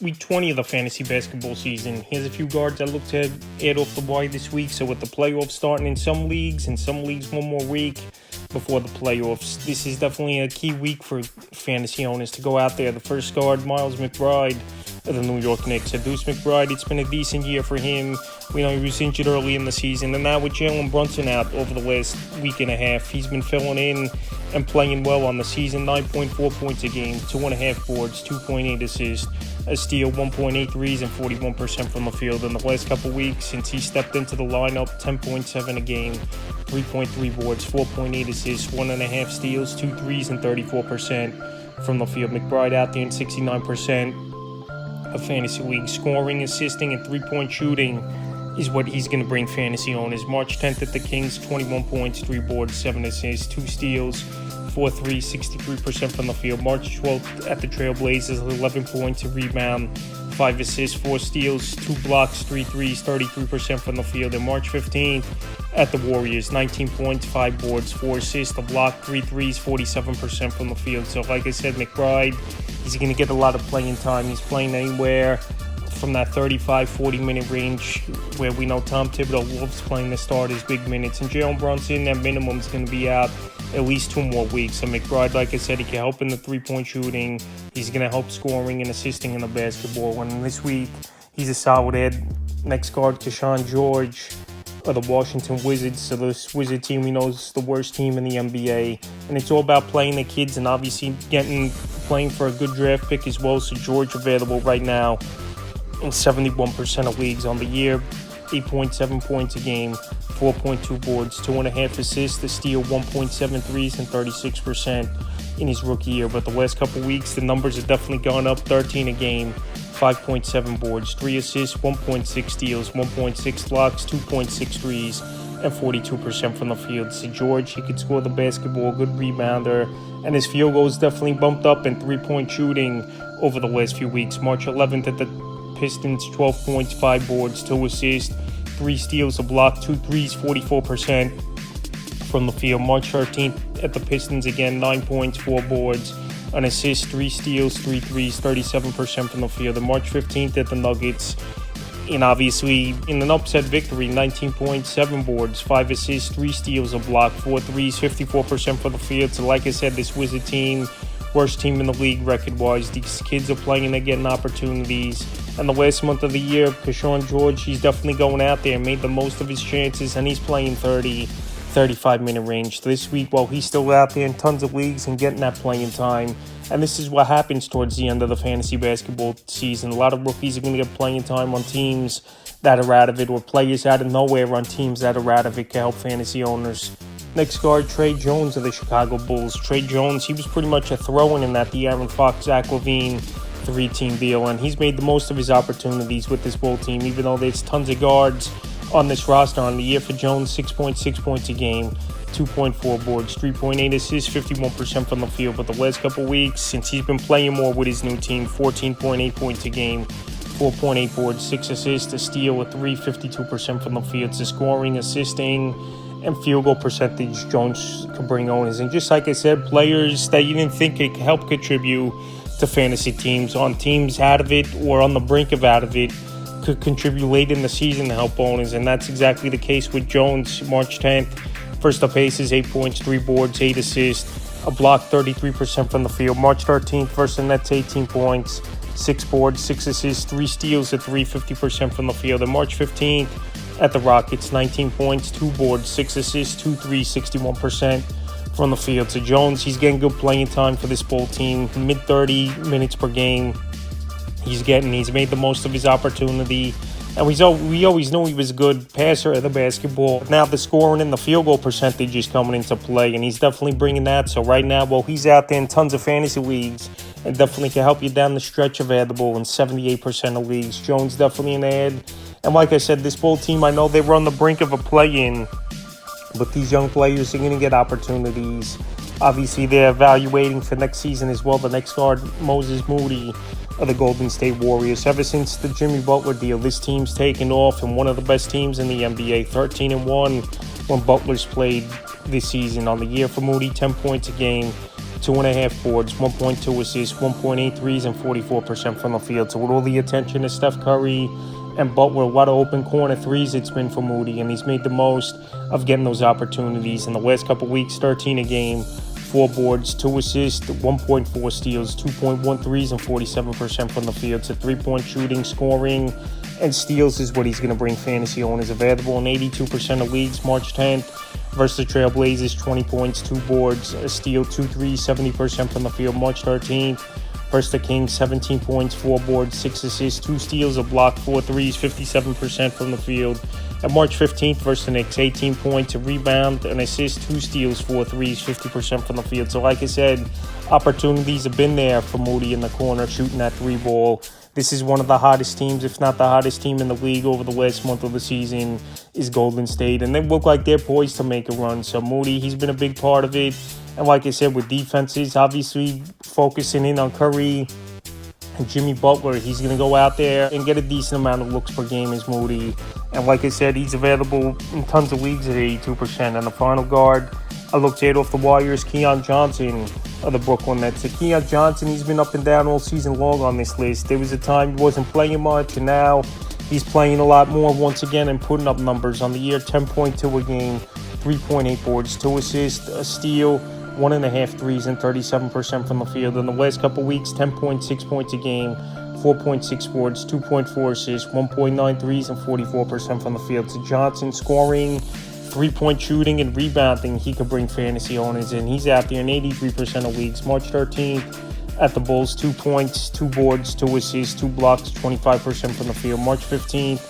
week 20 of the fantasy basketball season. Here's a few guards I look to add off the wire this week. So with the playoffs starting in some leagues one more week before the playoffs, this is definitely a key week for fantasy owners to go out there. The first guard, Miles McBride of the New York Knicks. Deuce McBride, it's been a decent year for him. We know he was injured early in the season, and now with Jalen Brunson out over the last week and a half, he's been filling in and playing well on the season. 9.4 points a game, 2.5 boards, 2.8 assists, a steal, 1.8 threes, and 41% from the field. In the last couple weeks since he stepped into the lineup, 10.7 a game, 3.3 boards, 4.8 assists, 1.5 steals, 2 threes, and 34% from the field. McBride out there in 69% of fantasy leagues. Scoring, assisting, and three-point shooting is what he's going to bring fantasy owners. March 10th at the Kings, 21 points, 3 boards, 7 assists, 2 steals, 4 threes, 63% from the field. March 12th at the Trailblazers, 11 points, a rebound, 5 assists, 4 steals, 2 blocks, 3 threes, 33% from the field. And March 15th at the Warriors, 19 points, 5 boards, 4 assists, a block, 3 threes, 47% from the field. So like I said, McBride, he's going to get a lot of playing time. He's playing anywhere from that 35-40 minute range, where we know Tom Thibodeau loves playing the starters big minutes. And Jalen Brunson, that minimum is going to be out at least 2 more weeks. So McBride, like I said, he can help in the three-point shooting. He's going to help scoring and assisting in the basketball. And this week, he's a solid add. Next guard, Keyshawn George of the Washington Wizards. So this Wizard team, we know, is the worst team in the NBA. And it's all about playing the kids and obviously playing for a good draft pick as well. So George available right now in 71% of leagues on the year. 8.7 points a game, 4.2 boards, 2.5 assists, a steal, 1.7 threes, and 36% in his rookie year. But the last couple weeks, the numbers have definitely gone up. 13 a game, 5.7 boards, 3 assists, 1.6 steals, 1.6 blocks, 2.6 threes, and 42% from the field. So George, he could score the basketball, good rebounder, and his field goals definitely bumped up in three-point shooting over the last few weeks. March 11th at the Pistons, 12 points, 5 boards, 2 assists, 3 steals, a block, 2 threes, 44% from the field. March 13th at the Pistons again, 9 points, 4 boards, an assist, 3 steals, 3 threes, 37% from the field. And March 15th at the Nuggets, and obviously in an upset victory, 19 points, 7 boards, 5 assists, 3 steals, a block, 4 threes, 54% from the field. So like I said, this Wizard team, worst team in the league record-wise. These kids are playing and they're getting opportunities. And the last month of the year, Keyshawn George, he's definitely going out there and made the most of his chances, and he's playing 35-minute range. This week, while he's still out there in tons of leagues and getting that playing time, and this is what happens towards the end of the fantasy basketball season. A lot of rookies are going to get playing time on teams that are out of it, or players out of nowhere on teams that are out of it, can help fantasy owners. Next guard, Tre Jones of the Chicago Bulls. Tre Jones, he was pretty much a throw-in in that De'Aaron Fox, Zach LaVine 3-team deal, and he's made the most of his opportunities with this Bull team, even though there's tons of guards on this roster. On the year for Jones, 6.6 points a game, 2.4 boards, 3.8 assists, 51% from the field. But the last couple weeks, since he's been playing more with his new team, 14.8 points a game, 4.8 boards, 6 assists, a steal, a 3, 52% from the field. So scoring, assisting, and field goal percentage, Jones can bring owners. And just like I said, players that you didn't think could help contribute to fantasy teams, on teams out of it or on the brink of out of it, could contribute late in the season to help owners. And that's exactly the case with Jones. March 10th, first up aces, 8 points, 3 boards, 8 assists, a block, 33% from the field. March 13th, versus the Nets, 18 points, 6 boards, 6 assists, 3 steals, a 3, 50% from the field. And March 15th at the Rockets, 19 points, 2 boards, 6 assists, 2 threes, 61% from the field. So Jones, he's getting good playing time for this Bull team, mid-30 minutes per game. He's made the most of his opportunity. And we always knew he was a good passer of the basketball. Now the scoring and the field goal percentage is coming into play, and he's definitely bringing that. So right now, while he's out there in tons of fantasy leagues and definitely can help you down the stretch available in 78% of leagues, Jones definitely an ad. And like I said, this Bull team, I know they were on the brink of a play-in, but these young players are going to get opportunities. Obviously, they're evaluating for next season as well. The next guard, Moses Moody of the Golden State Warriors. Ever since the Jimmy Butler deal, this team's taken off and one of the best teams in the NBA, 13-1 when Butler's played this season. On the year for Moody, 10 points a game, 2.5 boards, 1.2 assists, 1.8 threes, and 44% from the field. So with all the attention to Steph Curry and Butler, a lot of open corner threes it's been for Moody, and he's made the most of getting those opportunities. In the last couple weeks, 13 a game, 4 boards, 2 assists, 1.4 steals, 2.1 threes, and 47% from the field. So 3-point shooting, scoring, and steals is what he's going to bring fantasy owners. Available in 82% of leagues March 10th versus the Trailblazers, 20 points, 2 boards, a steal, 2 threes, 70% from the field. March 13th versus the Kings, 17 points, 4 boards, 6 assists, 2 steals, a block, 4 threes, 57% from the field. And March 15th versus the Knicks, 18 points, a rebound, an assist, 2 steals, 4 threes, 50% from the field. So like I said, opportunities have been there for Moody in the corner, shooting that 3 ball. This is one of the hottest teams, if not the hottest team in the league over the last month of the season, is Golden State. And they look like they're poised to make a run. So Moody, he's been a big part of it. And like I said, with defenses, obviously focusing in on Curry and Jimmy Butler, he's going to go out there and get a decent amount of looks per game as Moody. And like I said, he's available in tons of leagues at 82%. And the final guard I looked at off the wire is Keon Johnson of the Brooklyn Nets. So Keon Johnson, he's been up and down all season long on this list. There was a time he wasn't playing much, and now he's playing a lot more once again and putting up numbers on the year. 10.2 a game, 3.8 boards, 2 assists, a steal, 1.5 threes, and 37% from the field. In the last couple weeks, 10.6 points a game, 4.6 boards, 2.4 assists, 1.9 threes, and 44% from the field. So Johnson scoring, 3-point shooting, and rebounding, he could bring fantasy owners in. He's out there in 83% of leagues. March 13th at the Bulls, 2 points, 2 boards, 2 assists, 2 blocks, 25% from the field. March 15th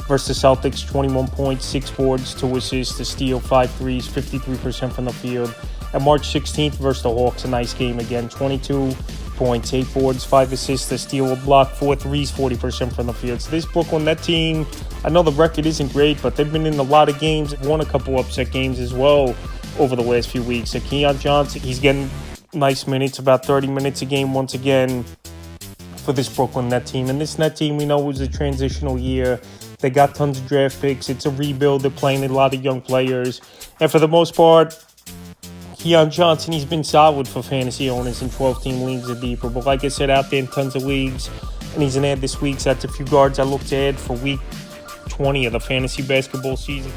versus the Celtics, 21 points, 6 boards, 2 assists, a steal, 5 threes, 53% from the field. And March 16th versus the Hawks, a nice game again, 22 points, 8 boards, 5 assists, a steal, a block, 4 threes, 40% from the field. So this Brooklyn Net team, I know the record isn't great, but they've been in a lot of games, won a couple upset games as well over the last few weeks. So Keon Johnson, he's getting nice minutes, about 30 minutes a game once again for this Brooklyn Net team. And this Net team, we know, was a transitional year. They got tons of draft picks. It's a rebuild. They're playing a lot of young players. And for the most part, Keon Johnson, he's been solid for fantasy owners in 12-team leagues or deeper. But like I said, out there in tons of leagues, and he's an ad this week. So that's a few guards I looked at for week 20 of the fantasy basketball season.